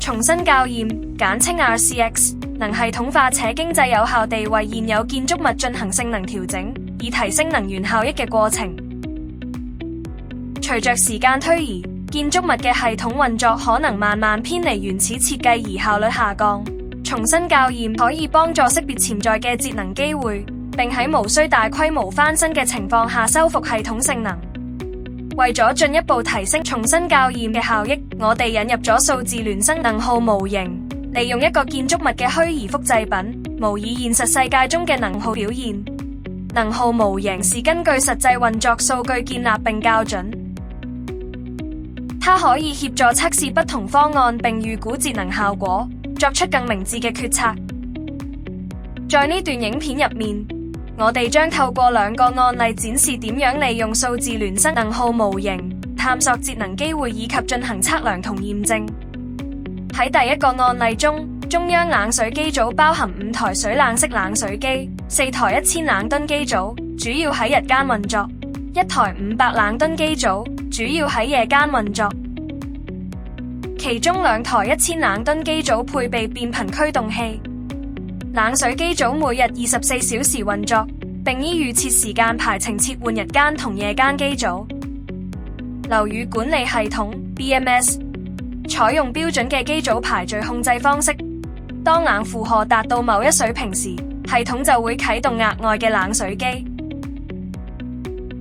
重新校驗簡稱 RCX， 能系統化且經濟有效地為現有建築物進行性能調整，以提升能源效益嘅過程。隨着時間推移，建築物嘅系統運作可能慢慢偏離原始設計而效率下降。重新校驗可以幫助識別潛在嘅節能機會，並喺無需大規模翻新嘅情況下修復系統性能。為咗進一步提升重新校驗嘅效益，我哋引入咗數字孿生能耗模型，利用一個建築物嘅虛擬複製品，模擬現實世界中嘅能耗表現。能耗模型是根據實際運作數據建立並校準，它可以協助測試不同方案並預估節能效果，作出更明智嘅決策。在呢段影片入面，我哋將透過兩個案例展示點樣利用數字孿生能耗模型探索節能機會以及進行測量同驗證。喺第一個案例中，中央冷水機組包含5台水冷式冷水機、4台1000冷噸機組，主要喺日間運作；1台500冷噸機組，主要喺夜間運作。其中2台1000冷噸機組配備變頻驅動器。冷水機組每日24小時運作，並依預設時間排程切換日間同夜間機組。樓宇管理系統 BMS 採用標準嘅機組排序控制方式，當冷負荷達到某一水平時，系統就會啟動額外嘅冷水機，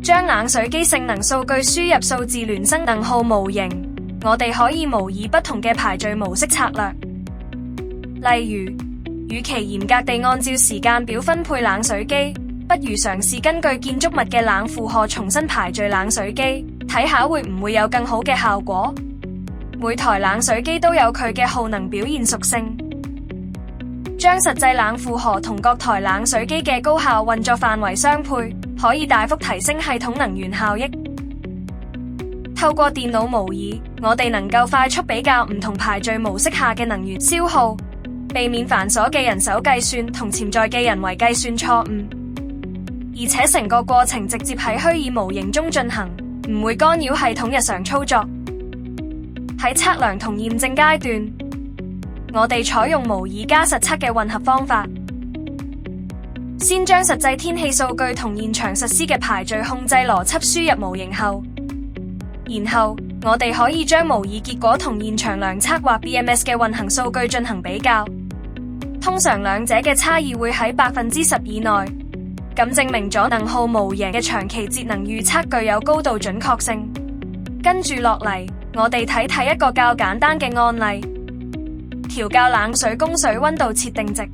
將冷水機性能數據輸入數字孿生能耗模型。我哋可以模擬不同嘅排序模式策略，例如，與其嚴格地按照時間表分配冷水機，不如嘗試根據建築物嘅冷負荷重新排序冷水機，睇下會唔會有更好嘅效果。每台冷水機都有佢嘅耗能表現屬性，將實際冷負荷同各台冷水機嘅高效運作範圍相配，可以大幅提升系統能源效益。透過電腦模擬，我哋能夠快速比較唔同排序模式下嘅能源消耗，避免繁瑣嘅人手計算同潛在嘅人為計算錯誤，而且成個過程直接喺虛擬模型中進行，唔會干擾系統日常操作。喺測量同驗證階段，我哋採用模擬加實測嘅混合方法，先將實際天氣數據同現場實施嘅排序控制邏輯輸入模型後，然後我哋可以將模擬結果同現場量測或 BMS 嘅運行數據進行比較，通常兩者嘅差異會喺10%以內，咁證明咗能耗模型嘅長期節能預測具有高度準確性。跟住落嚟，我哋睇一個較簡單嘅案例，調校冷水供水溫度設定值。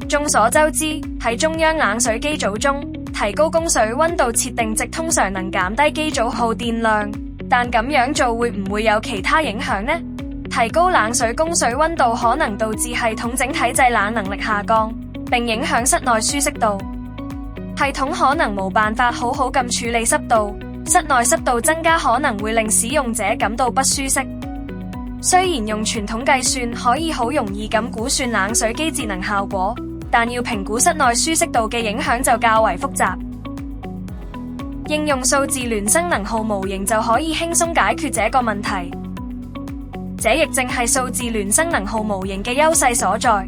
眾所周知，喺中央冷水機組中，提高供水溫度設定值通常能減低機組耗電量，但咁樣做會唔會有其他影響呢？提高冷水供水溫度可能導致系統整體製冷能力下降，並影響室內舒適度。系統可能無辦法好好咁處理濕度，室內濕度增加可能會令使用者感到不舒適。雖然用傳統計算可以好容易咁估算冷水機節能效果，但要評估室內舒適度嘅影響就較為複雜。應用數字孿生能耗模型就可以輕鬆解決這個問題。這亦正係數字孿生能耗模型嘅優勢所在。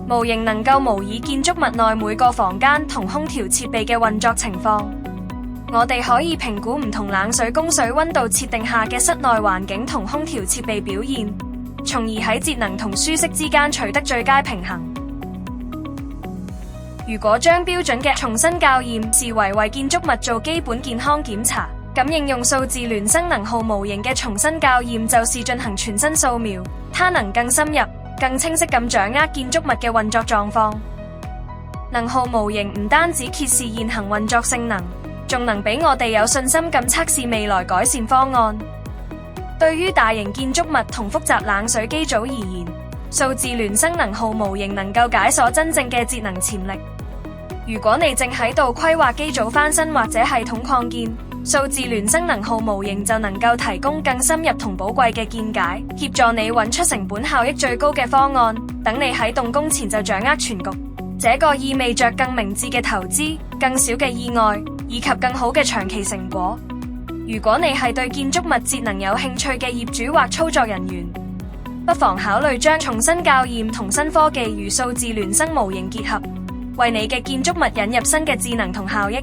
模型能夠模擬建築物內每個房間同空調設備嘅運作情況。我哋可以評估唔同冷水供水溫度設定下嘅室內環境同空調設備表現，從而喺節能同舒適之間取得最佳平衡。如果將標準嘅重新校驗視為建築物做基本健康檢查，咁應用數字孿生能耗模型嘅重新校驗就是進行全身掃描，它能更深入、更清晰咁掌握建築物嘅運作狀況。能耗模型唔單止揭示現行運作性能，仲能俾我哋有信心咁測試未來改善方案。對於大型建築物同複雜冷水機組而言，數字孿生能耗模型能夠解鎖真正嘅節能潛力。如果你正喺度規劃機組翻新或者系統擴建，數字孿生能耗模型就能夠提供更深入同寶貴嘅見解，協助你揾出成本效益最高嘅方案，等你喺動工前就掌握全局。這個意味着更明智嘅投資、更少嘅意外，以及更好嘅長期成果。如果你係對建築物節能有興趣嘅業主或操作人員，不妨考慮將重新校驗同新科技如數字孿生模型結合，為你嘅建築物引入新嘅智能同效益。